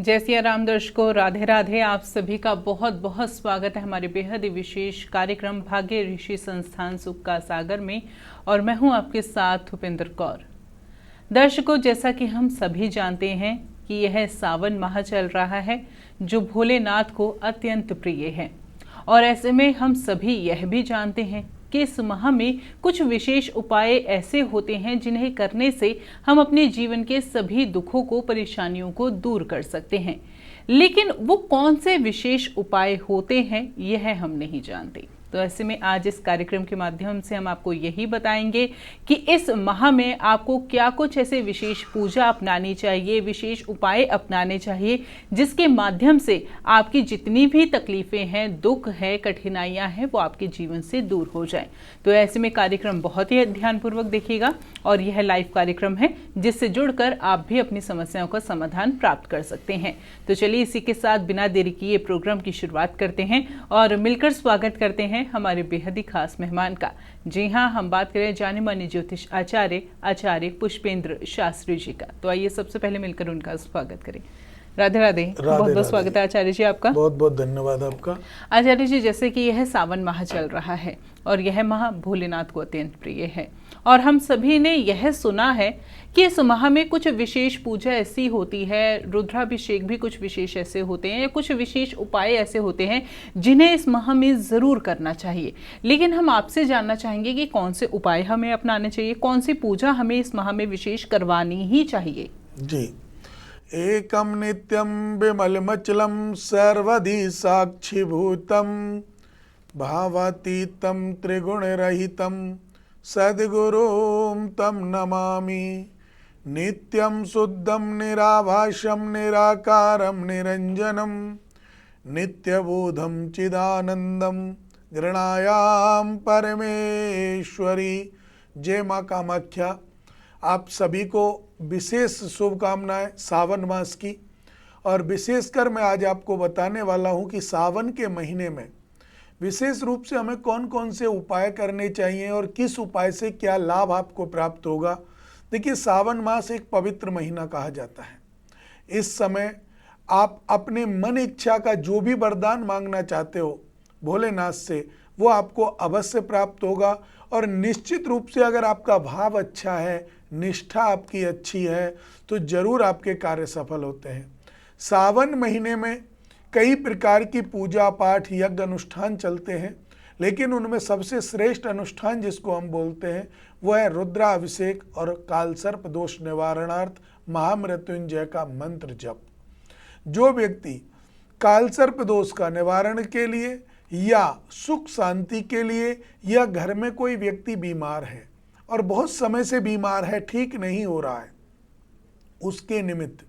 जय सिया राम दर्शकों, राधे राधे। आप सभी का बहुत बहुत स्वागत है हमारे बेहद ही विशेष कार्यक्रम भाग्य ऋषि संस्थान सुख का सागर में। और मैं हूं आपके साथ उपेंद्र कौर। दर्शकों, जैसा कि हम सभी जानते हैं कि यह सावन माह चल रहा है जो भोलेनाथ को अत्यंत प्रिय है। और ऐसे में हम सभी यह भी जानते हैं कि इस माह में कुछ विशेष उपाय ऐसे होते हैं जिन्हें करने से हम अपने जीवन के सभी दुखों को, परेशानियों को दूर कर सकते हैं। लेकिन वो कौन से विशेष उपाय होते हैं यह हम नहीं जानते। तो ऐसे में आज इस कार्यक्रम के माध्यम से हम आपको यही बताएंगे कि इस माह में आपको क्या कुछ ऐसे विशेष पूजा अपनानी चाहिए, विशेष उपाय अपनाने चाहिए, जिसके माध्यम से आपकी जितनी भी तकलीफें हैं, दुख है, कठिनाइयां हैं, वो आपके जीवन से दूर हो जाएं। तो ऐसे में कार्यक्रम बहुत ही ध्यानपूर्वक देखिएगा। और यह लाइव कार्यक्रम है जिससे जुड़कर आप भी अपनी समस्याओं का समाधान प्राप्त कर सकते हैं। तो चलिए इसी के साथ बिना देरी किए प्रोग्राम की शुरुआत करते हैं और मिलकर स्वागत करते हैं हमारे बेहद ही खास मेहमान का। जी हाँ, हम बात करें जाने माने ज्योतिष आचार्य पुष्पेंद्र शास्त्री जी का। तो आइए सबसे पहले मिलकर उनका स्वागत करें। राधे राधे। बहुत बहुत स्वागत है आचार्य जी आपका। बहुत बहुत धन्यवाद आपका। आचार्य जी, जैसे कि यह सावन माह चल रहा है और यह माह भोलेनाथ को अत्यंत प्रिय है, और हम सभी ने यह सुना है कि इस माह में कुछ विशेष पूजा ऐसी होती है, रुद्राभिषेक भी कुछ विशेष ऐसे होते हैं, या कुछ विशेष उपाय ऐसे होते हैं जिन्हें इस माह में जरूर करना चाहिए। लेकिन हम आपसे जानना चाहेंगे कि कौन से उपाय हमें अपनाने चाहिए, कौन सी पूजा हमें इस माह में विशेष करवानी ही चाहिए। जी, एकम नित्यम विमलमचलम सर्वधि साक्षीभूतम भावातीतम त्रिगुणरहितम सद्गुरुं तम नमामि। नित्यं शुद्धं निराभासं निराकारं निरंजनं नित्यबोधं चिदानंदं गृणायाम परमेश्वरी। जय माँ कामाख्या। आप सभी को विशेष शुभकामनाएं सावन मास की। और विशेषकर मैं आज आपको बताने वाला हूं कि सावन के महीने में विशेष रूप से हमें कौन कौन से उपाय करने चाहिए और किस उपाय से क्या लाभ आपको प्राप्त होगा। देखिए, सावन मास एक पवित्र महीना कहा जाता है। इस समय आप अपने मन इच्छा का जो भी वरदान मांगना चाहते हो भोलेनाथ से, वो आपको अवश्य प्राप्त होगा। और निश्चित रूप से अगर आपका भाव अच्छा है, निष्ठा आपकी अच्छी है, तो जरूर आपके कार्य सफल होते हैं। सावन महीने में कई प्रकार की पूजा पाठ यज्ञ अनुष्ठान चलते हैं, लेकिन उनमें सबसे श्रेष्ठ अनुष्ठान जिसको हम बोलते हैं वो है रुद्राभिषेक और कालसर्प दोष निवारणार्थ महामृत्युंजय का मंत्र जप। जो व्यक्ति कालसर्प दोष का निवारण के लिए या सुख शांति के लिए, या घर में कोई व्यक्ति बीमार है और बहुत समय से बीमार है, ठीक नहीं हो रहा है, उसके निमित्त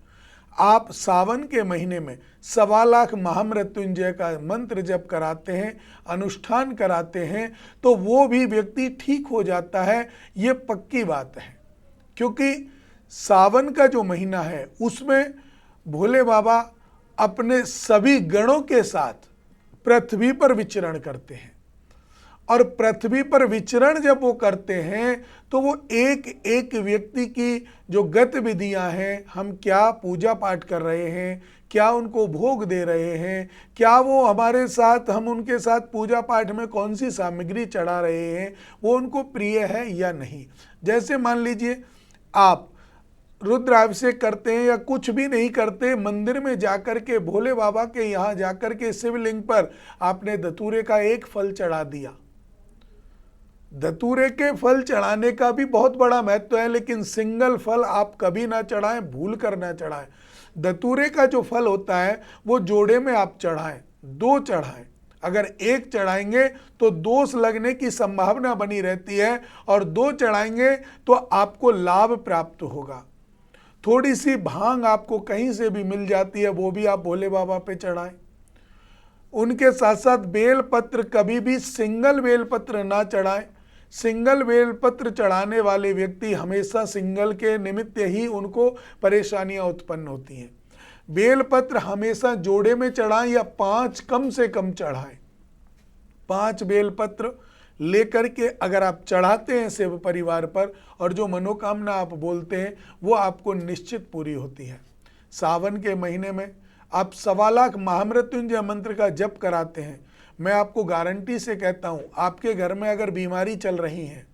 आप सावन के महीने में 1.25 लाख महामृत्युंजय का मंत्र जप कराते हैं, अनुष्ठान कराते हैं, तो वो भी व्यक्ति ठीक हो जाता है। ये पक्की बात है, क्योंकि सावन का जो महीना है उसमें भोले बाबा अपने सभी गणों के साथ पृथ्वी पर विचरण करते हैं। और पृथ्वी पर विचरण जब वो करते हैं तो वो एक एक व्यक्ति की जो गतिविधियां हैं, हम क्या पूजा पाठ कर रहे हैं, क्या उनको भोग दे रहे हैं, क्या वो हमारे साथ, हम उनके साथ पूजा पाठ में कौन सी सामग्री चढ़ा रहे हैं, वो उनको प्रिय है या नहीं। जैसे मान लीजिए आप रुद्राभिषेक करते हैं या कुछ भी नहीं करते, मंदिर में जाकर के भोले बाबा के यहाँ जाकर के शिवलिंग पर आपने धतूरे का एक फल चढ़ा दिया। धतूरे के फल चढ़ाने का भी बहुत बड़ा महत्व है, लेकिन सिंगल फल आप कभी ना चढ़ाएं, भूल कर ना चढ़ाएं। धतूरे का जो फल होता है वो जोड़े में आप चढ़ाएं, 2 चढ़ाएं। अगर एक चढ़ाएंगे तो दोष लगने की संभावना बनी रहती है, और 2 चढ़ाएंगे तो आपको लाभ प्राप्त होगा। थोड़ी सी भांग आपको कहीं से भी मिल जाती है, वो भी आप भोले बाबा पे चढ़ाएं। उनके साथ साथ बेलपत्र, कभी भी सिंगल बेलपत्र ना चढ़ाएं। सिंगल बेलपत्र चढ़ाने वाले व्यक्ति हमेशा सिंगल के निमित्त ही उनको परेशानियां उत्पन्न होती हैं। बेलपत्र हमेशा जोड़े में चढ़ाएं या 5 कम से कम चढ़ाएं। 5 बेलपत्र लेकर के अगर आप चढ़ाते हैं शिव परिवार पर, और जो मनोकामना आप बोलते हैं वो आपको निश्चित पूरी होती है। सावन के महीने में आप 1.25 लाख महामृत्युंजय मंत्र का जप कराते हैं, मैं आपको गारंटी से कहता हूं, आपके घर में अगर बीमारी चल रही है,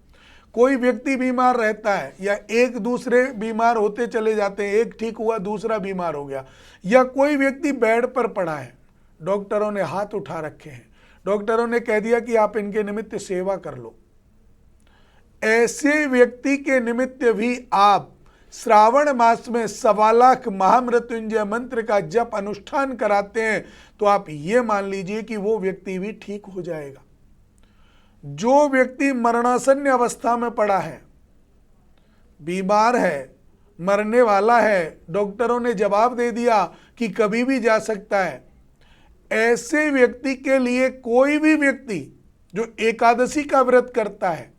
कोई व्यक्ति बीमार रहता है या एक दूसरे बीमार होते चले जाते हैं, एक ठीक हुआ दूसरा बीमार हो गया, या कोई व्यक्ति बेड पर पड़ा है, डॉक्टरों ने हाथ उठा रखे हैं, डॉक्टरों ने कह दिया कि आप इनके निमित्त सेवा कर लो, ऐसे व्यक्ति के निमित्त भी आप श्रावण मास में 1.25 लाख महामृत्युंजय मंत्र का जप अनुष्ठान कराते हैं, तो आप ये मान लीजिए कि वो व्यक्ति भी ठीक हो जाएगा। जो व्यक्ति मरणासन्न अवस्था में पड़ा है, बीमार है, मरने वाला है, डॉक्टरों ने जवाब दे दिया कि कभी भी जा सकता है, ऐसे व्यक्ति के लिए कोई भी व्यक्ति जो एकादशी का व्रत करता है,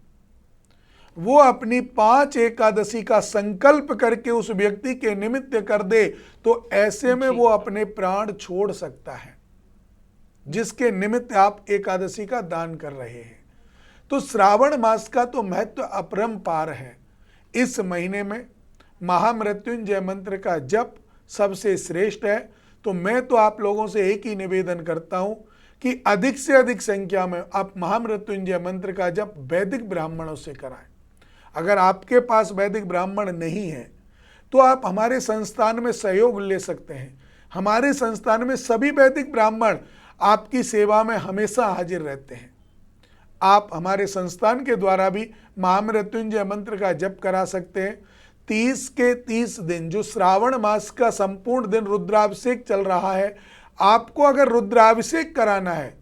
वो अपनी 5 एकादशी का संकल्प करके उस व्यक्ति के निमित्त कर दे, तो ऐसे में वो अपने प्राण छोड़ सकता है, जिसके निमित्त आप एकादशी का दान कर रहे हैं। तो श्रावण मास का तो महत्व अपरंपार है। इस महीने में महामृत्युंजय मंत्र का जप सबसे श्रेष्ठ है। तो मैं तो आप लोगों से एक ही निवेदन करता हूं कि अधिक से अधिक संख्या में आप महामृत्युंजय मंत्र का जप वैदिक ब्राह्मणों से कराएं। अगर आपके पास वैदिक ब्राह्मण नहीं है तो आप हमारे संस्थान में सहयोग ले सकते हैं। हमारे संस्थान में सभी वैदिक ब्राह्मण आपकी सेवा में हमेशा हाजिर रहते हैं। आप हमारे संस्थान के द्वारा भी महामृत्युंजय मंत्र का जप करा सकते हैं। 30 के 30 दिन जो श्रावण मास का संपूर्ण दिन रुद्राभिषेक चल रहा है, आपको अगर रुद्राभिषेक कराना है,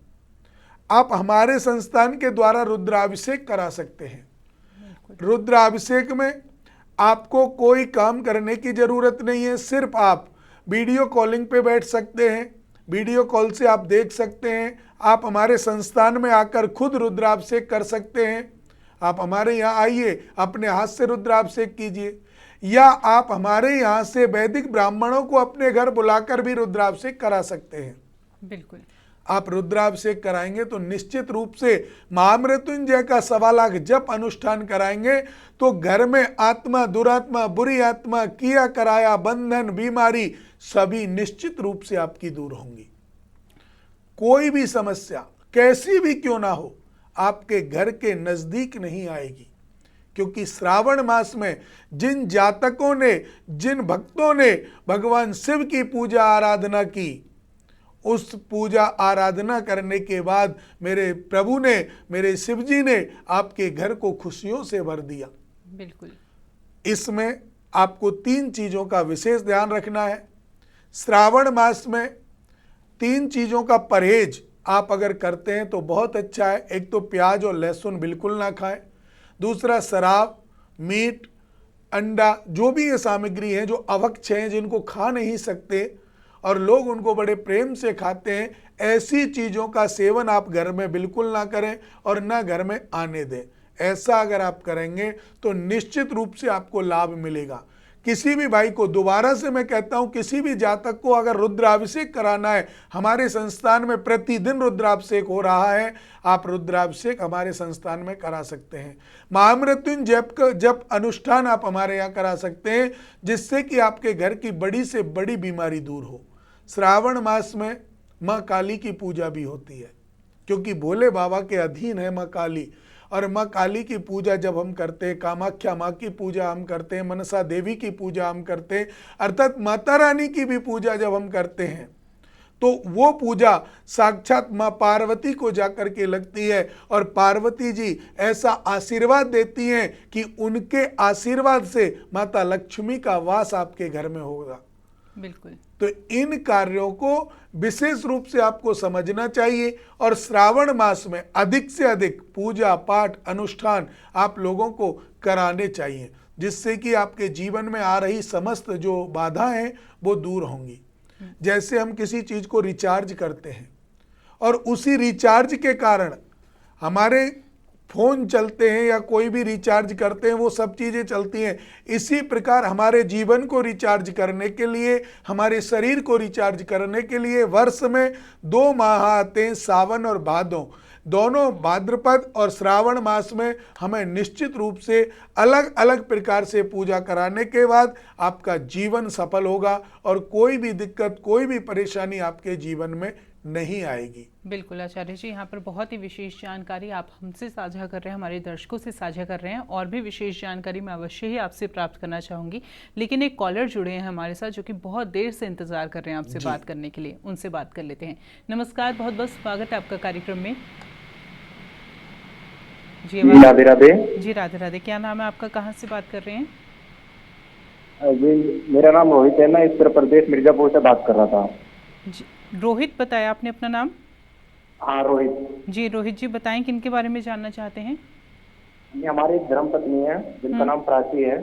आप हमारे संस्थान के द्वारा रुद्राभिषेक करा सकते हैं। रुद्राभिषेक में आपको कोई काम करने की जरूरत नहीं है, सिर्फ आप वीडियो कॉलिंग पे बैठ सकते हैं, वीडियो कॉल से आप देख सकते हैं। आप हमारे संस्थान में आकर खुद रुद्राभिषेक कर सकते हैं। आप हमारे यहाँ आइए, अपने हाथ से रुद्राभिषेक कीजिए, या आप हमारे यहाँ से वैदिक ब्राह्मणों को अपने घर बुलाकर भी रुद्राभिषेक करा सकते हैं। बिल्कुल, आप रुद्राभिषेक कराएंगे तो निश्चित रूप से महामृत्युंजय का 1.25 लाख जप अनुष्ठान कराएंगे तो घर में आत्मा, दुरात्मा, बुरी आत्मा, किया कराया, बंधन, बीमारी सभी निश्चित रूप से आपकी दूर होंगी। कोई भी समस्या कैसी भी क्यों ना हो, आपके घर के नजदीक नहीं आएगी, क्योंकि श्रावण मास में जिन जातकों ने, जिन भक्तों ने भगवान शिव की पूजा आराधना की, उस पूजा आराधना करने के बाद मेरे प्रभु ने, मेरे शिव जी ने आपके घर को खुशियों से भर दिया। बिल्कुल, इसमें आपको 3 चीजों का विशेष ध्यान रखना है। श्रावण मास में 3 चीजों का परहेज आप अगर करते हैं तो बहुत अच्छा है। एक तो प्याज और लहसुन बिल्कुल ना खाएं, दूसरा शराब, मीट, अंडा, जो भी ये सामग्री है जो अभक्ष हैं, जिनको खा नहीं सकते और लोग उनको बड़े प्रेम से खाते हैं, ऐसी चीज़ों का सेवन आप घर में बिल्कुल ना करें और ना घर में आने दें। ऐसा अगर आप करेंगे तो निश्चित रूप से आपको लाभ मिलेगा। किसी भी भाई को, दोबारा से मैं कहता हूं, किसी भी जातक को अगर रुद्राभिषेक कराना है, हमारे संस्थान में प्रतिदिन रुद्राभिषेक हो रहा है, आप रुद्राभिषेक हमारे संस्थान में करा सकते हैं। महामृत्युंजय जप अनुष्ठान आप हमारे यहाँ करा सकते हैं, जिससे कि आपके घर की बड़ी से बड़ी बीमारी दूर हो। श्रावण मास में माँ काली की पूजा भी होती है, क्योंकि भोले बाबा के अधीन है माँ काली। और माँ काली की पूजा जब हम करते हैं, कामाख्या माँ की पूजा हम करते हैं, मनसा देवी की पूजा हम करते हैं, अर्थात माता रानी की भी पूजा जब हम करते हैं, तो वो पूजा साक्षात माँ पार्वती को जाकर के लगती है और पार्वती जी ऐसा आशीर्वाद देती हैं कि उनके आशीर्वाद से माता लक्ष्मी का वास आपके घर में होगा। बिल्कुल, तो इन कार्यों को विशेष रूप से आपको समझना चाहिए और श्रावण मास में अधिक से अधिक पूजा पाठ अनुष्ठान आप लोगों को कराने चाहिए, जिससे कि आपके जीवन में आ रही समस्त जो बाधाएं वो दूर होंगी। जैसे हम किसी चीज को रिचार्ज करते हैं और उसी रिचार्ज के कारण हमारे फोन चलते हैं या कोई भी रिचार्ज करते हैं, वो सब चीज़ें चलती हैं। इसी प्रकार हमारे जीवन को रिचार्ज करने के लिए, हमारे शरीर को रिचार्ज करने के लिए वर्ष में 2 माह आते हैं, सावन और भादों। दोनों भाद्रपद और श्रावण मास में हमें निश्चित रूप से अलग अलग प्रकार से पूजा कराने के बाद आपका जीवन सफल होगा और कोई भी दिक्कत, कोई भी परेशानी आपके जीवन में नहीं आएगी। बिल्कुल आचार्य जी, यहाँ पर बहुत ही विशेष जानकारी आप हमसे साझा कर रहे हैं, हमारे दर्शकों से साझा कर रहे हैं, और भी विशेष जानकारी मैं अवश्य ही आपसे प्राप्त करना चाहूँगी। लेकिन एक कॉलर जुड़े हैं हमारे साथ जो कि बहुत देर से इंतजार कर रहे हैं आपसे बात करने के लिए, उनसे बात कर लेते हैं। नमस्कार, बहुत बहुत स्वागत है आपका कार्यक्रम में। जी राधे राधे। जी राधे राधे, क्या नाम है आपका, कहाँ से बात कर रहे हैं? जी मेरा नाम रोहित है, मैं उत्तर प्रदेश मिर्जापुर से बात कर रहा था। जी रोहित बताया आपने अपना नाम? हाँ रोहित जी। रोहित जी बताएं किन के बारे में जानना चाहते हैं? ये हमारी एक धर्म पत्नी है जिनका नाम प्राची है।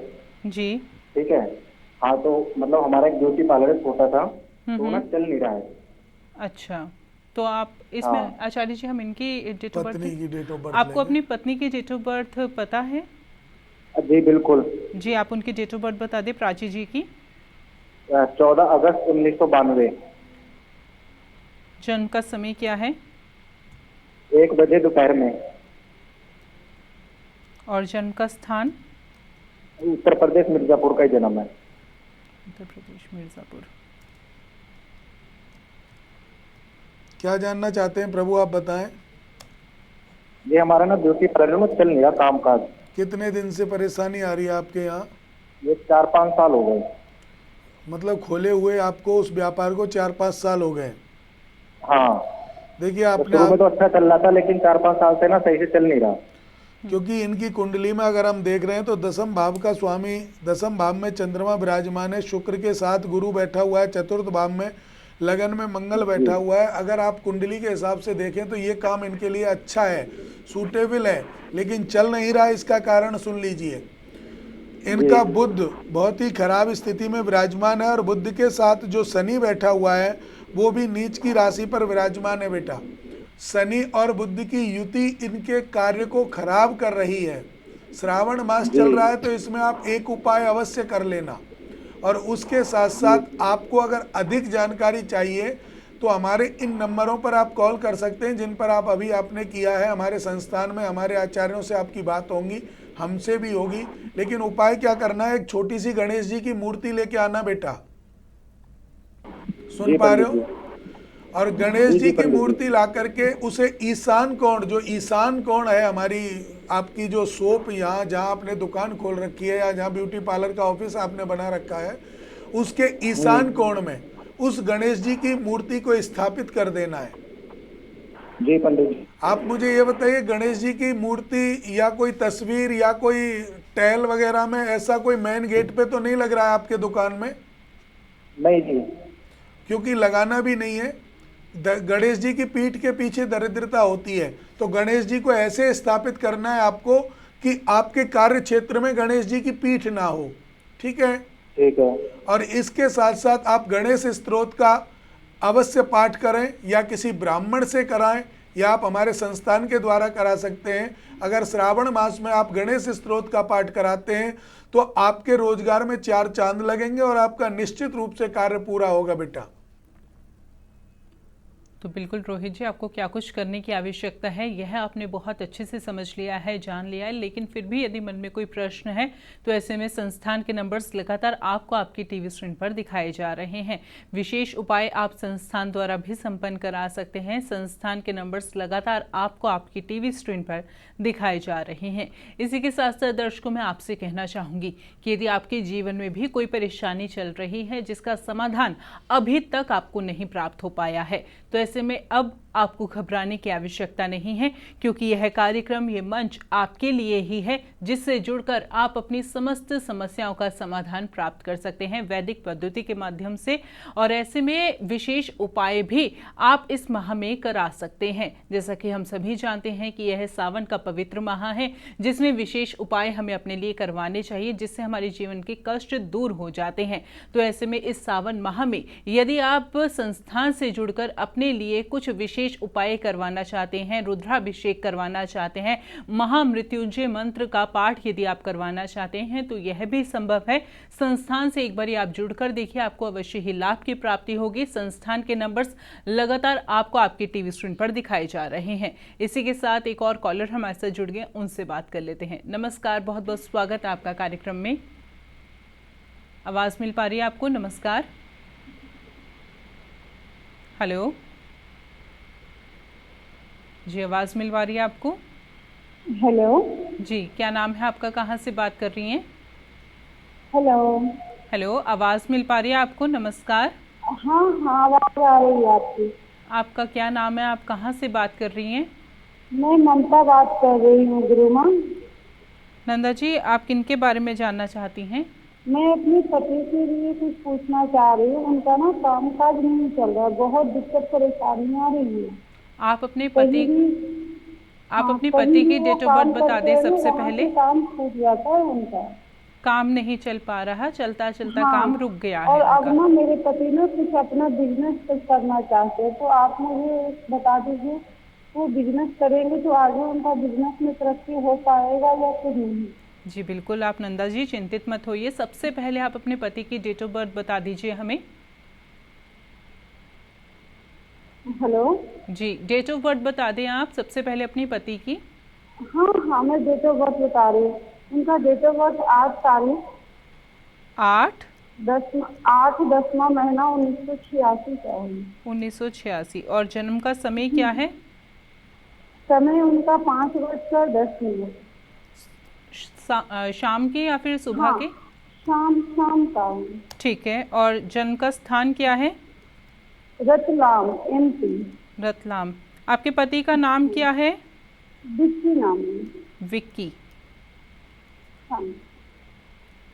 जी ठीक है। हाँ तो मतलब हमारा एक ब्यूटी पार्लर छोटा था, तो ना चल नहीं रहा है। अच्छा, तो आप इसमें हाँ। आचार्य जी हम इनकी डेट ऑफ पत्नी की डेट ऑफ बर्थ, बर्थ आपको अपनी पत्नी की डेट ऑफ बर्थ पता है? जी बिल्कुल। जी आप उनकी डेट ऑफ बर्थ बता दें प्राची जी की। 14 अगस्त 1992। जन्म का समय क्या है? 1 बजे दोपहर में। और जन्म का स्थान? उत्तर प्रदेश मिर्जापुर का ही जन्म है। उत्तर प्रदेश मिर्जापुर। क्या जानना चाहते हैं प्रभु, आप बताएं। ये हमारा ना ब्यूटी पार्लर में चल नहीं रहा काम काज। कितने दिन से परेशानी आ रही है आपके यहाँ? ये 4-5 साल हो गए। मतलब खोले हुए आपको उस व्यापार को 4-5 साल हो गए? हाँ। देखिए तो आपने शुरू में तो अच्छा चल रहा था, लेकिन 4-5 साल से ना सही से चल नहीं रहा। क्योंकि इनकी कुंडली में अगर हम देख रहे हैं तो दसम भाव का स्वामी, दसम भाव में चंद्रमा विराजमान है, शुक्र के साथ गुरु बैठा हुआ है, चतुर्थ भाव में लगन में मंगल बैठा हुआ है। अगर आप कुंडली के हिसाब से देखें तो ये काम इनके लिए अच्छा है, सूटेबल है, लेकिन चल नहीं रहा। इसका कारण सुन लीजिए। इनका बुध बहुत ही खराब स्थिति में विराजमान है और बुध के साथ जो शनि बैठा हुआ है वो भी नीच की राशि पर विराजमान है। बेटा, शनि और बुध की युति इनके कार्य को खराब कर रही है। श्रावण मास चल रहा है तो इसमें आप एक उपाय अवश्य कर लेना। और उसके साथ साथ आपको अगर अधिक जानकारी चाहिए तो हमारे इन नंबरों पर आप कॉल कर सकते हैं जिन पर आप अभी आपने किया है। हमारे संस्थान में हमारे आचार्यों से आपकी बात होंगी, हमसे भी होगी। लेकिन उपाय क्या करना है, एक छोटी सी गणेश जी की मूर्ति लेके आना। बेटा सुन पा रहे हो? और गणेश जी की मूर्ति ला करके उसे ईशान कोण, जो ईशान कोण है हमारी आपकी जो शॉप यहाँ जहाँ आपने दुकान खोल रखी है या जहाँ ब्यूटी पार्लर का ऑफिस आपने बना रखा है, उसके ईशान कोण में उस गणेश जी की मूर्ति को स्थापित कर देना है। जी पंडित जी। आप मुझे ये बताइए, गणेश जी की मूर्ति या कोई तस्वीर या कोई टैल वगैरह में ऐसा कोई मेन गेट पे तो नहीं लग रहा है आपके दुकान में? नहीं जी। क्योंकि लगाना भी नहीं है। गणेश जी की पीठ के पीछे दरिद्रता होती है, तो गणेश जी को ऐसे स्थापित करना है आपको कि आपके कार्य क्षेत्र में गणेश जी की पीठ ना हो। ठीक है? ठीक है। और इसके साथ साथ आप गणेश स्तोत्र का अवश्य पाठ करें या किसी ब्राह्मण से कराएं या आप हमारे संस्थान के द्वारा करा सकते हैं। अगर श्रावण मास में आप गणेश स्तोत्र का पाठ कराते हैं तो आपके रोजगार में 4 चांद लगेंगे और आपका निश्चित रूप से कार्य पूरा होगा। बेटा तो बिल्कुल रोहित जी, आपको क्या कुछ करने की आवश्यकता है यह आपने बहुत अच्छे से समझ लिया है, जान लिया है। लेकिन फिर भी यदि मन में कोई प्रश्न है तो ऐसे में संस्थान के नंबर्स लगातार आपको आपकी टीवी स्क्रीन पर दिखाए जा रहे हैं। विशेष उपाय आप संस्थान द्वारा भी संपन्न करा सकते हैं। संस्थान के नंबर्स लगातार आपको आपकी टीवी स्क्रीन पर दिखाए जा रहे हैं। इसी के साथ साथ दर्शकों मैं आपसे कहना चाहूँगी कि यदि आपके जीवन में भी कोई परेशानी चल रही है जिसका समाधान अभी तक आपको नहीं प्राप्त हो पाया है, तो ऐसे में अब आपको घबराने की आवश्यकता नहीं है, क्योंकि यह कार्यक्रम, ये मंच आपके लिए ही है, जिससे जुड़कर आप अपनी समस्त समस्याओं का समाधान प्राप्त कर सकते हैं वैदिक पद्धति के माध्यम से। और ऐसे में विशेष उपाय भी आप इस माह में करा सकते हैं। जैसा कि हम सभी जानते हैं कि यह सावन का पवित्र माह है, जिसमें विशेष उपाय हमें अपने लिए करवाने चाहिए, जिससे हमारे जीवन के कष्ट दूर हो जाते हैं। तो ऐसे में इस सावन माह में यदि आप संस्थान से जुड़कर अपने लिए कुछ विशेष विशेष उपाय करवाना चाहते हैं, रुद्राभिषेक करवाना चाहते हैं, महामृत्युंजय मंत्र का पाठ यदि आप करवाना चाहते हैं तो यह भी संभव है। संस्थान से एक बार आप जुड़कर देखिए, आपको अवश्य ही लाभ की प्राप्ति होगी। संस्थान के नंबर्स लगातार आपको आपकी टीवी स्क्रीन पर दिखाए जा रहे हैं। इसी के साथ एक और कॉलर हमारे साथ जुड़ गए, उनसे बात कर लेते हैं। नमस्कार, बहुत बहुत स्वागत है आपका कार्यक्रम में। आवाज मिल पा रही है आपको? नमस्कार। हेलो जी, आवाज मिल पा रही है आपको? हेलो जी, क्या नाम है आपका, कहाँ से बात कर रही हैं? हेलो हेलो, आवाज मिल पा रही है आपको? नमस्कार। हाँ हाँ, आवाज आ रही है आपकी। आपका क्या नाम है, आप कहाँ से बात कर रही हैं? मैं ममता बात कर रही हूँ गुरु माँ। नंदा जी, आप किनके बारे में जानना चाहती हैं? मैं अपने पति के लिए कुछ पूछना चाह रही हूँ। उनका ना कामकाज नहीं चल रहा, बहुत दिक्कत परेशानी आ रही है। आप अपने पति की डेट ऑफ बर्थ बता दें सबसे पहले। काम छूट जाता है उनका, काम नहीं चल पा रहा, चलता चलता हाँ, काम रुक गया और है अब ना मेरे पति ना कुछ अपना बिजनेस करना चाहते हैं, तो आप मुझे बता दीजिए वो बिजनेस करेंगे तो आगे उनका बिजनेस में तरक्की हो पाएगा या फिर नहीं? जी बिल्कुल, आप नंदा जी चिंतित मत होइए। सबसे पहले आप अपने पति की डेट ऑफ बर्थ बता दीजिए हमें। हेलो जी, डेट ऑफ बर्थ बता दें आप सबसे पहले अपनी पति की। हाँ हाँ, मैं डेट ऑफ बर्थ बता रही हूँ। उनका डेट ऑफ बर्थ 8 तारीख 8/10वां महीना 1986 का है। 1986। और जन्म का समय क्या है? समय उनका 5:10। शाम के या फिर सुबह हाँ, के? शाम का है। ठीक है। और जन्म का स्थान क्या है? रतलाम, MP। रतलाम। आपके पति का नाम क्या है? विक्की नाम है। विक्की। हाँ।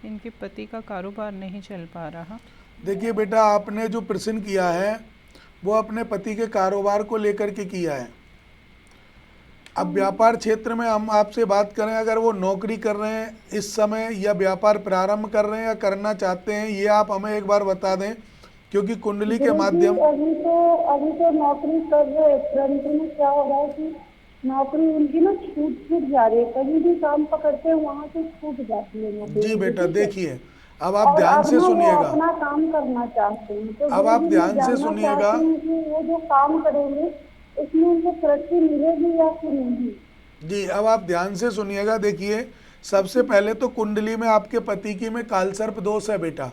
इनके पति का कारोबार नहीं चल पा रहा। देखिए बेटा, आपने जो प्रश्न किया है वो अपने पति के कारोबार को लेकर के किया है। अब व्यापार क्षेत्र में हम आपसे बात करें, अगर वो नौकरी कर रहे हैं इस समय या व्यापार प्रारंभ कर रहे हैं या करना चाहते हैं, ये आप हमें एक बार बता दें, क्योंकि कुंडली के माध्यम। अभी तो नौकरी कर रहे हैं, परंतु में क्या हो रहा है कि नौकरी उनकी ना छूट जा रही है। कहीं भी काम पकड़ते हैं वहाँ से छूट जाती है नौकरी। जी बेटा, देखिए अब आप ध्यान से सुनिएगा। अपना काम करना चाहते हैं, तो अब आप ध्यान से सुनिएगा। वो जो काम करेंगे उसमें उनको तरक्की मिलेगी या फिर नहीं? जी, अब आप ध्यान से सुनिएगा। देखिए, सबसे पहले तो कुंडली में आपके पति की में कालसर्प दोष है बेटा।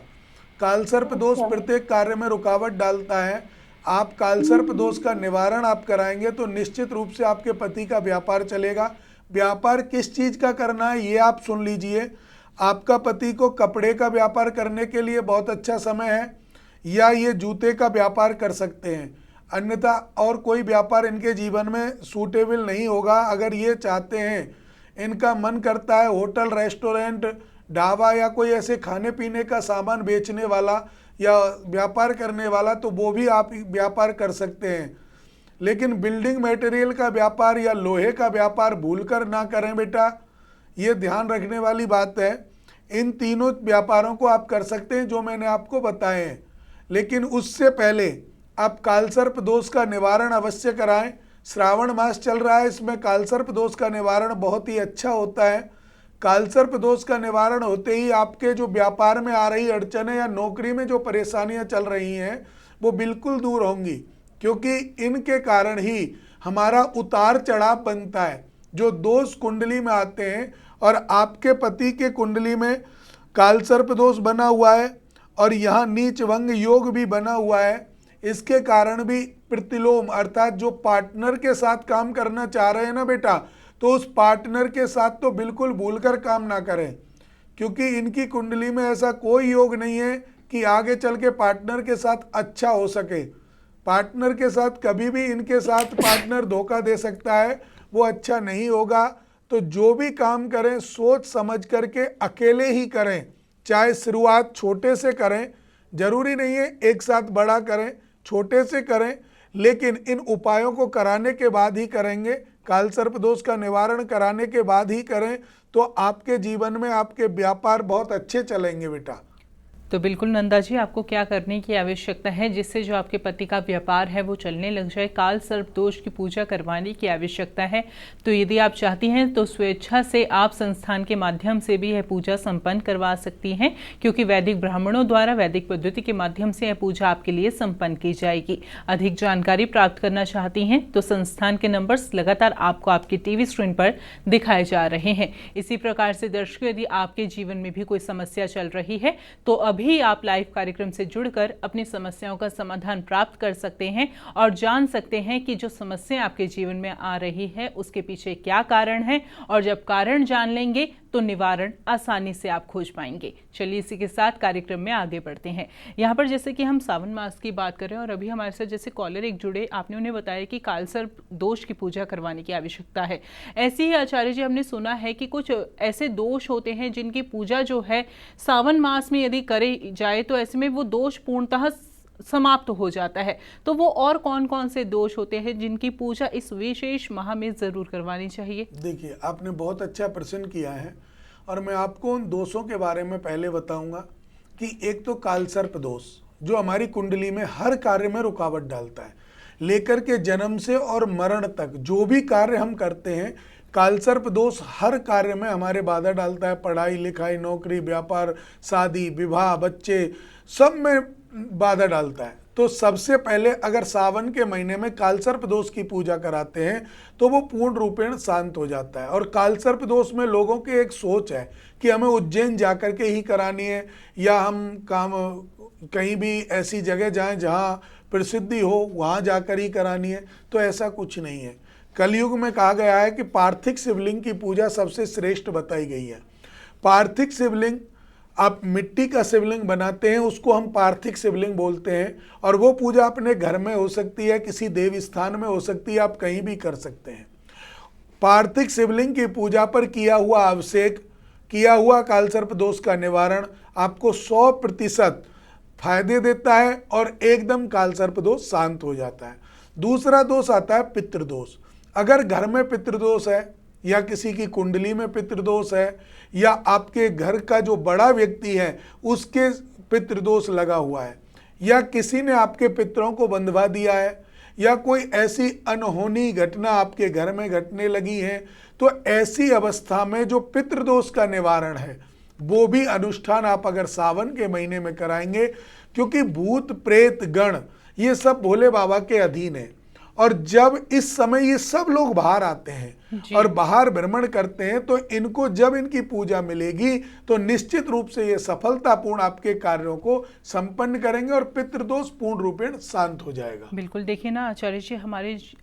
कालसर्प दोष प्रत्येक कार्य में रुकावट डालता है। आप कालसर्प दोष का निवारण आप कराएंगे तो निश्चित रूप से आपके पति का व्यापार चलेगा। व्यापार किस चीज़ का करना है ये आप सुन लीजिए। आपका पति को कपड़े का व्यापार करने के लिए बहुत अच्छा समय है, या ये जूते का व्यापार कर सकते हैं, अन्यथा और कोई व्यापार इनके जीवन में सूटेबल नहीं होगा। अगर ये चाहते हैं, इनका मन करता है होटल, रेस्टोरेंट, ढाबा या कोई ऐसे खाने पीने का सामान बेचने वाला या व्यापार करने वाला, तो वो भी आप व्यापार कर सकते हैं। लेकिन बिल्डिंग मटेरियल का व्यापार या लोहे का व्यापार भूलकर ना करें बेटा, ये ध्यान रखने वाली बात है। इन तीनों व्यापारों को आप कर सकते हैं जो मैंने आपको बताए हैं, लेकिन उससे पहले आप कालसर्प दोष का निवारण अवश्य कराएं। श्रावण मास चल रहा है, इसमें कालसर्प दोष का निवारण बहुत ही अच्छा होता है। कालसर्प दोष का निवारण होते ही आपके जो व्यापार में आ रही अड़चनें या नौकरी में जो परेशानियां चल रही हैं वो बिल्कुल दूर होंगी, क्योंकि इनके कारण ही हमारा उतार चढ़ाव बनता है। जो दोष कुंडली में आते हैं, और आपके पति के कुंडली में कालसर्प दोष बना हुआ है और यहाँ नीच वंग योग भी बना हुआ है, इसके कारण भी प्रतिलोम अर्थात जो पार्टनर के साथ काम करना चाह रहे हैं ना बेटा, तो उस पार्टनर के साथ तो बिल्कुल भूलकर काम ना करें, क्योंकि इनकी कुंडली में ऐसा कोई योग नहीं है कि आगे चल के पार्टनर के साथ अच्छा हो सके। पार्टनर के साथ कभी भी इनके साथ पार्टनर धोखा दे सकता है, वो अच्छा नहीं होगा। तो जो भी काम करें सोच समझ करके अकेले ही करें, चाहे शुरुआत छोटे से करें, जरूरी नहीं है एक साथ बड़ा करें, छोटे से करें, लेकिन इन उपायों को कराने के बाद ही करेंगे, कालसर्प दोष का निवारण कराने के बाद ही करें, तो आपके जीवन में आपके व्यापार बहुत अच्छे चलेंगे बेटा। तो बिल्कुल नंदा जी, आपको क्या करने की आवश्यकता है जिससे जो आपके पति का व्यापार है वो चलने लग जाए? काल सर्प दोष की पूजा करवाने की आवश्यकता है। तो यदि आप चाहती हैं तो स्वेच्छा से आप संस्थान के माध्यम से भी यह पूजा संपन्न करवा सकती हैं, क्योंकि वैदिक ब्राह्मणों द्वारा वैदिक पद्धति के माध्यम से यह पूजा आपके लिए संपन्न की जाएगी। अधिक जानकारी प्राप्त करना चाहती हैं तो संस्थान के नंबर्स लगातार आपको आपकी टीवी स्क्रीन पर दिखाए जा रहे हैं। इसी प्रकार से दर्शकों, यदि आपके जीवन में भी कोई समस्या चल रही है तो अभी आप लाइव कार्यक्रम से जुड़कर अपनी समस्याओं का समाधान प्राप्त कर सकते हैं और जान सकते हैं कि जो समस्या आपके जीवन में आ रही है उसके पीछे क्या कारण है, और जब कारण जान लेंगे तो निवारण आसानी से आप खोज पाएंगे। चलिए इसी के साथ कार्यक्रम में आगे बढ़ते हैं। यहाँ पर जैसे कि हम सावन मास की बात कर रहे हैं और अभी हमारे साथ जैसे कॉलर एक जुड़े, आपने उन्हें बताया कि कालसर्प दोष की पूजा करवाने की आवश्यकता है। ऐसे ही आचार्य जी, हमने सुना है कि कुछ ऐसे दोष होते हैं जिनकी पूजा जो है सावन मास में यदि करे जाए तो ऐसे में वो दोष पूर्णतः समाप्त हो जाता है। तो वो और कौन कौन से दोष होते हैं जिनकी पूजा इस विशेष माह में जरूर करवानी चाहिए? देखिए, आपने बहुत अच्छा प्रश्न किया है और मैं आपको उन दोषों के बारे में पहले बताऊंगा कि एक तो कालसर्प दोष जो हमारी कुंडली में हर कार्य में रुकावट डालता है, लेकर के जन्म से और मरण तक जो भी कार्य हम करते हैं, कालसर्प दोष हर कार्य में हमारे बाधा डालता है। पढ़ाई लिखाई, नौकरी, व्यापार, शादी, विवाह, बच्चे, सब में बाधा डालता है। तो सबसे पहले अगर सावन के महीने में कालसर्प दोष की पूजा कराते हैं तो वो पूर्ण रूपेण शांत हो जाता है। और कालसर्प दोष में लोगों की एक सोच है कि हमें उज्जैन जाकर के ही करानी है या हम काम कहीं भी ऐसी जगह जाएं जहां प्रसिद्धि हो वहां जाकर ही करानी है। तो ऐसा कुछ नहीं है। कलयुग में कहा गया है कि पार्थिव शिवलिंग की पूजा सबसे श्रेष्ठ बताई गई है। पार्थिव शिवलिंग, आप मिट्टी का शिवलिंग बनाते हैं उसको हम पार्थिव शिवलिंग बोलते हैं, और वो पूजा अपने घर में हो सकती है, किसी देव स्थान में हो सकती है, आप कहीं भी कर सकते हैं। पार्थिव शिवलिंग की पूजा पर किया हुआ अभिषेक, किया हुआ कालसर्प दोष का निवारण आपको 100% फायदे देता है और एकदम कालसर्प दोष शांत हो जाता है। दूसरा दोष आता है पितृदोष। अगर घर में पितृदोष है या किसी की कुंडली में पितृदोष है या आपके घर का जो बड़ा व्यक्ति है उसके पितृदोष लगा हुआ है या किसी ने आपके पितरों को बंधवा दिया है या कोई ऐसी अनहोनी घटना आपके घर में घटने लगी है, तो ऐसी अवस्था में जो पितृदोष का निवारण है वो भी अनुष्ठान आप अगर सावन के महीने में कराएंगे, क्योंकि भूत प्रेत गण ये सब भोले बाबा के अधीन है। और जब इस समय ये सब लोग बाहर आते हैं और बाहर भ्रमण करते हैं तो इनको जब इनकी पूजा मिलेगी तो निश्चित रूप से ये सफलतापूर्ण आपके कार्यों को संपन्न करेंगे और पितृदोष पूर्ण रूपेण शांत हो जाएगा। बिल्कुल। देखिए ना आचार्य जी,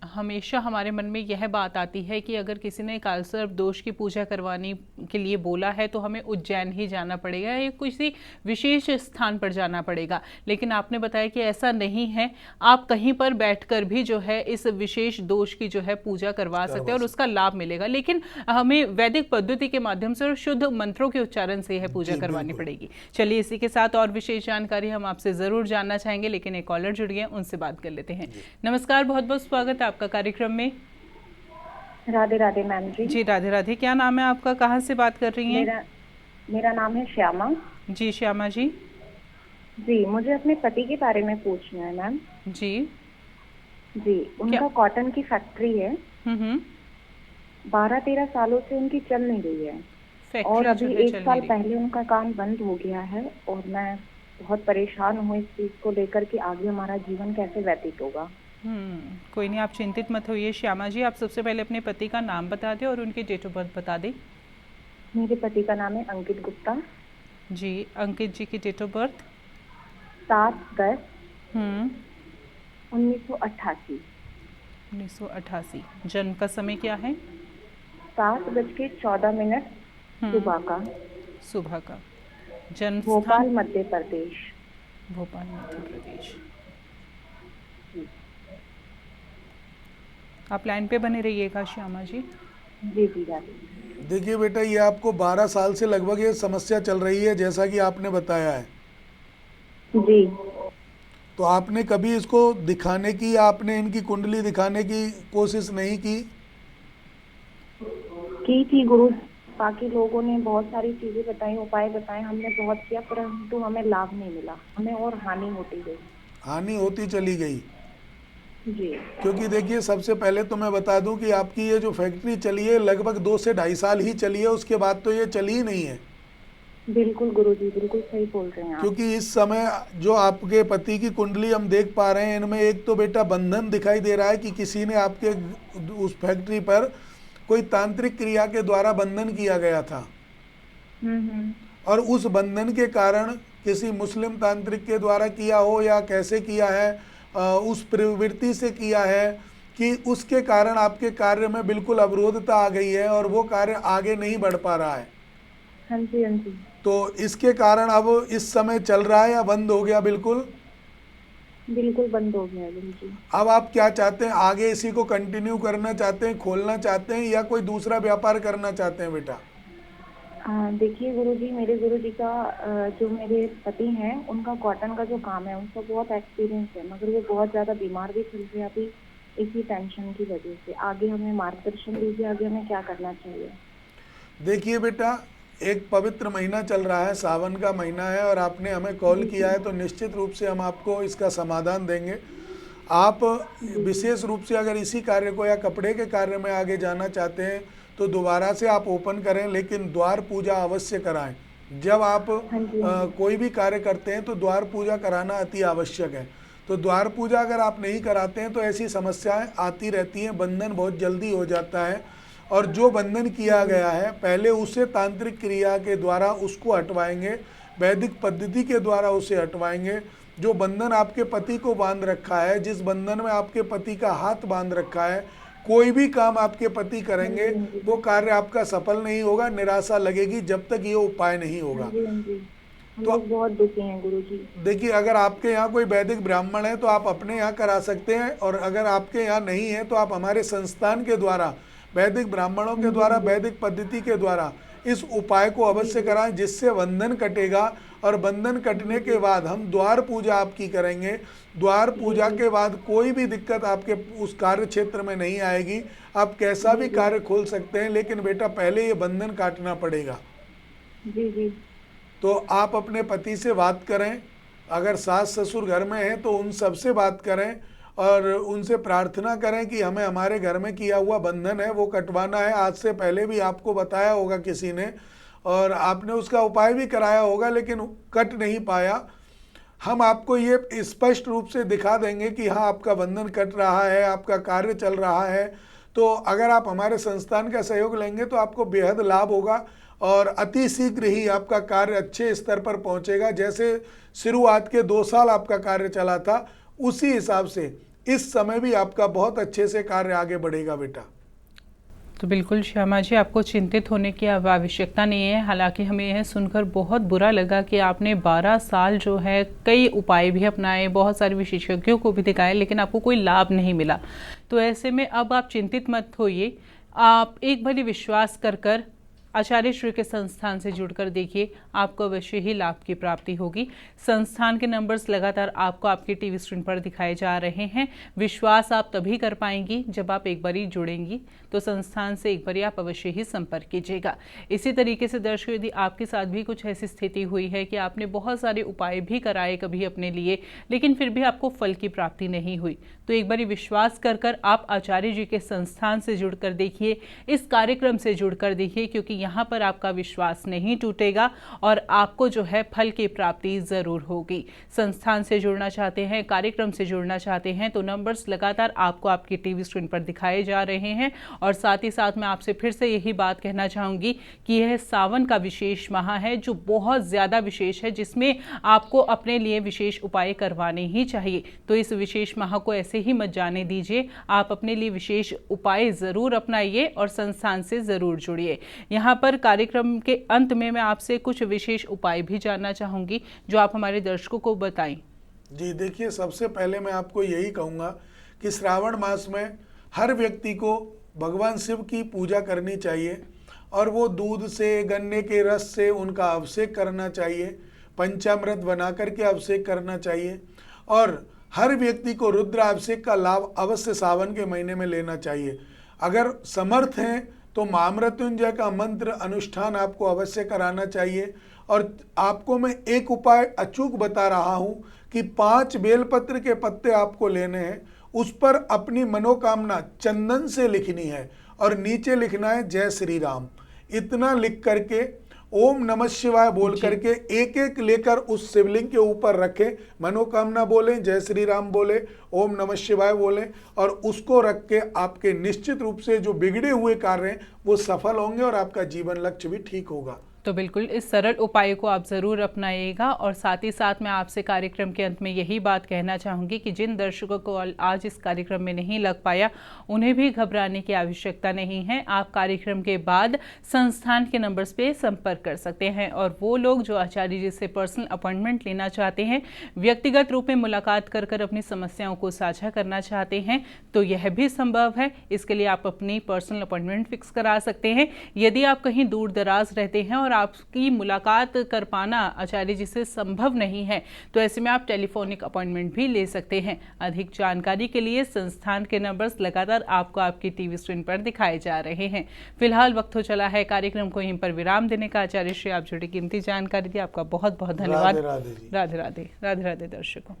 हमेशा हमारे मन में यह बात आती है कि अगर किसी ने कालसर्प दोष की पूजा करवाने के लिए बोला है तो हमें उज्जैन ही जाना पड़ेगा या किसी विशेष स्थान पर जाना पड़ेगा, लेकिन आपने बताया कि ऐसा नहीं है। आप कहीं पर बैठकर भी जो है इस विशेष दोष की जो है पूजा करवा सकते हैं और उसका लाभ मिलेगा, लेकिन हमें वैदिक पद्धति के माध्यम से और शुद्ध मंत्रों के उच्चारण से यह पूजा करवानी पड़ेगी। चलिए इसी के साथ और विशेष जानकारी हम आपसे जरूर जानना चाहेंगे, लेकिन एक कॉलर जुड़ गए, उनसे बात कर लेते हैं। नमस्कार, बहुत बहुत स्वागत है आपका कार्यक्रम में। राधे राधे मैम जी। जी राधे राधे, क्या नाम है आपका, कहाँ से बात कर रही हैं? मेरा नाम है श्यामा। जी श्यामा जी। जी, मुझे अपने पति के बारे में पूछना है मैम। जी जी, उनका कॉटन की फैक्ट्री है। 12-13 सालों से उनकी चल नहीं रही है और अभी 1 साल पहले उनका काम बंद हो गया है और मैं बहुत परेशान हूँ इस चीज को लेकर कि आगे हमारा जीवन कैसे व्यतीत होगा। कोई नहीं, आप चिंतित मत होइए श्यामा जी। आप सबसे पहले अपने पति का नाम बता दें और उनकी डेट ऑफ बर्थ बता दें। मेरे पति का नाम है अंकित गुप्ता। जी, अंकित जी की डेट ऑफ बर्थ 7/10/1988। 1988। जन्म का समय क्या है? 7:14 सुबह का। जन्म भोपाल मध्य प्रदेश। भोपाल मध्य प्रदेश। आप लाइन पे बने रहिएगा श्यामा जी। जी जी। देखिए बेटा, ये आपको 12 साल से लगभग ये समस्या चल रही है जैसा कि आपने बताया है। जी। तो आपने कभी इसको दिखाने की, आपने इनकी कुंडली दिखाने की कोशिश नहीं की? थी गुरु, बाकी लोगों ने बहुत सारी चीजें बताई, उपाय बताए, हमने बहुत किया, परंतु हमें लाभ नहीं मिला, हमें और हानि होती गई। हानि होती चली गई। जी क्योंकि देखिए, सबसे पहले तो मैं बता दूं कि आपकी ये जो फैक्ट्री चली है लगभग 2 से 2.5 साल ही चली है, उसके बाद तो ये चली ही नहीं है। बिल्कुल गुरुजी, बिल्कुल सही बोल रहे हैं आप। क्योंकि इस समय जो आपके पति की कुंडली हम देख पा रहे हैं, इनमें एक तो बेटा बंधन दिखाई दे रहा है कि किसी ने आपके उस फैक्ट्री पर कोई तांत्रिक क्रिया के द्वारा बंधन किया गया था। और उस बंधन के कारण किसी मुस्लिम तांत्रिक के द्वारा किया हो या कैसे किया है, उस प्रवृत्ति से किया है कि उसके कारण आपके कार्य में बिल्कुल अवरोधता आ गई है और वो कार्य आगे नहीं बढ़ पा रहा है। हाँ जी, हाँ जी। तो इसके कारण अब इस समय चल रहा है या बंद हो गया? बिल्कुल बिल्कुल बंद हो गया गुरुजी। अब आप क्या चाहते हैं? आगे इसी को कंटिन्यू करना चाहते हैं, खोलना चाहते हैं, या कोई दूसरा व्यापार करना चाहते हैं बेटा? देखिए गुरुजी, मेरे गुरुजी का जो मेरे पति हैं उनका कॉटन का जो काम है, उनका बहुत एक्सपीरियंस है, मगर वो बहुत ज़्यादा बीमार भी चल रहे हैं अभी इसी टेंशन की वजह से। आगे हमें मार्गदर्शन दीजिए, आगे हमें क्या करना चाहिए? देखिए बेटा, एक पवित्र महीना चल रहा है, सावन का महीना है, और आपने हमें कॉल किया है तो निश्चित रूप से हम आपको इसका समाधान देंगे। आप विशेष रूप से अगर इसी कार्य को या कपड़े के कार्य में आगे जाना चाहते हैं तो दोबारा से आप ओपन करें, लेकिन द्वार पूजा अवश्य कराएं। जब आप कोई भी कार्य करते हैं तो द्वार पूजा कराना अति आवश्यक है। तो द्वार पूजा अगर आप नहीं कराते हैं तो ऐसी समस्याएं आती रहती हैं, बंधन बहुत जल्दी हो जाता है। और जो बंधन किया गया है पहले उसे तांत्रिक क्रिया के द्वारा उसको हटवाएंगे, वैदिक पद्धति के द्वारा उसे हटवाएंगे। जो बंधन आपके पति को बांध रखा है, जिस बंधन में आपके पति का हाथ बांध रखा है, कोई भी काम आपके पति करेंगे वो कार्य आपका सफल नहीं होगा, निराशा लगेगी जब तक ये उपाय नहीं होगा। तो बहुत दुखी हैं गुरुजी। देखिए, अगर आपके यहाँ कोई वैदिक ब्राह्मण है तो आप अपने यहाँ करा सकते हैं, और अगर आपके यहाँ नहीं है तो आप हमारे संस्थान के द्वारा, वैदिक ब्राह्मणों के द्वारा, वैदिक पद्धति के द्वारा इस उपाय को अवश्य कराएं, जिससे बंधन कटेगा। और बंधन कटने के बाद हम द्वार पूजा आपकी करेंगे। द्वार पूजा के बाद कोई भी दिक्कत आपके उस कार्य क्षेत्र में नहीं आएगी। आप कैसा भी कार्य खोल सकते हैं, लेकिन बेटा पहले ये बंधन काटना पड़ेगा। जी जी। तो आप अपने पति से बात करें, अगर सास ससुर घर में हैं तो उन सबसे बात करें और उनसे प्रार्थना करें कि हमें हमारे घर में किया हुआ बंधन है वो कटवाना है। आज से पहले भी आपको बताया होगा किसी ने, और आपने उसका उपाय भी कराया होगा, लेकिन कट नहीं पाया। हम आपको ये स्पष्ट रूप से दिखा देंगे कि हाँ, आपका बंधन कट रहा है, आपका कार्य चल रहा है। तो अगर आप हमारे संस्थान का सहयोग लेंगे तो आपको बेहद लाभ होगा और अति शीघ्र ही आपका कार्य अच्छे स्तर पर पहुंचेगा। जैसे शुरुआत के 2 साल आपका कार्य चला था, उसी हिसाब से इस समय भी आपका बहुत अच्छे से कार्य आगे बढ़ेगा बेटा। तो बिल्कुल श्यामा जी, आपको चिंतित होने की अब आवश्यकता नहीं है। हालांकि हमें यह सुनकर बहुत बुरा लगा कि आपने 12 साल जो है कई उपाय भी अपनाए, बहुत सारे विशेषज्ञों को भी दिखाए, लेकिन आपको कोई लाभ नहीं मिला। तो ऐसे में अब आप चिंतित मत होइए, आप एक बार विश्वास कर आचार्य श्री के संस्थान से जुड़कर देखिए, आपको अवश्य ही लाभ की प्राप्ति होगी। संस्थान के नंबर्स लगातार आपको आपकी टीवी स्क्रीन पर दिखाए जा रहे हैं। विश्वास आप तभी कर पाएंगी जब आप एक बारी जुड़ेंगी, तो संस्थान से एक बारी आप अवश्य ही संपर्क कीजिएगा। इसी तरीके से दर्शकों, यदि आपके साथ भी कुछ ऐसी स्थिति हुई है कि आपने बहुत सारे उपाय भी कराए कभी अपने लिए, लेकिन फिर भी आपको फल की प्राप्ति नहीं हुई, तो एक बारी विश्वास कर आप आचार्य जी के संस्थान से जुड़कर देखिए, इस कार्यक्रम से जुड़कर देखिए, क्योंकि यहाँ पर आपका विश्वास नहीं टूटेगा और आपको जो है फल की प्राप्ति जरूर होगी। संस्थान से जुड़ना चाहते हैं, कार्यक्रम से जुड़ना चाहते हैं, तो नंबर्स लगातार आपको आपकी टीवी स्क्रीन पर दिखाए जा रहे हैं। और साथ ही साथ मैं आपसे फिर से यही बात कहना चाहूंगी कि यह सावन का विशेष माह है, जो बहुत ज्यादा विशेष है, जिसमें आपको अपने लिए विशेष उपाय करवाने ही चाहिए। तो इस विशेष माह को ऐसे ही मत जाने दीजिए, आप अपने लिए विशेष उपाय जरूर अपनाइए और संस्थान से जरूर जुड़िए। यहाँ पर कार्यक्रम के अंत में मैं आपसे कुछ विशेष उपाय भी जानना चाहूंगी, जो आप हमारे दर्शकों को बताएं। जी देखिए, सबसे पहले मैं आपको यही कहूँगा कि श्रावण मास में हर व्यक्ति को भगवान शिव की पूजा करनी चाहिए, और वो दूध से, गन्ने के रस से उनका अभिषेक करना चाहिए, पंचामृत बना करके अभिषेक करना चाहिए, और हर व्यक्ति को रुद्राभिषेक का लाभ अवश्य सावन के महीने में लेना चाहिए। अगर समर्थ हैं तो महामृत्युंजय का मंत्र अनुष्ठान आपको अवश्य कराना चाहिए। और आपको मैं एक उपाय अचूक बता रहा हूं कि 5 बेलपत्र के पत्ते आपको लेने हैं, उस पर अपनी मनोकामना चंदन से लिखनी है और नीचे लिखना है जय श्री राम। इतना लिख करके ओम नमः शिवाय बोल करके एक एक लेकर उस शिवलिंग के ऊपर रखें, मनोकामना बोलें, जय श्री राम बोले, ओम नमः शिवाय बोलें और उसको रख के आपके निश्चित रूप से जो बिगड़े हुए कार्य हैं वो सफल होंगे और आपका जीवन लक्ष्य भी ठीक होगा। तो बिल्कुल इस सरल उपाय को आप ज़रूर अपनाइएगा। और साथ ही साथ मैं आपसे कार्यक्रम के अंत में यही बात कहना चाहूँगी कि जिन दर्शकों को आज इस कार्यक्रम में नहीं लग पाया उन्हें भी घबराने की आवश्यकता नहीं है। आप कार्यक्रम के बाद संस्थान के नंबर्स पे संपर्क कर सकते हैं और वो लोग जो आचार्य जी से पर्सनल अपॉइंटमेंट लेना चाहते हैं, व्यक्तिगत रूप में मुलाकात कर कर अपनी समस्याओं को साझा करना चाहते हैं, तो यह भी संभव है। इसके लिए आप अपनी पर्सनल अपॉइंटमेंट फिक्स करा सकते हैं। यदि आप कहीं दूर दराज रहते हैं और आपकी मुलाकात कर पाना आचार्य जी से संभव नहीं है, तो ऐसे में आप टेलीफोनिक अपॉइंटमेंट भी ले सकते हैं। अधिक जानकारी के लिए संस्थान के नंबर्स लगातार आपको आपकी टीवी स्क्रीन पर दिखाए जा रहे हैं। फिलहाल वक्त हो चला है कार्यक्रम को यहीं पर विराम देने का। आचार्य श्री, आप जुड़ी कीमती जानकारी दी, आपका बहुत बहुत धन्यवाद। राधे राधे जी। राधे राधे, राधे राधे दर्शकों।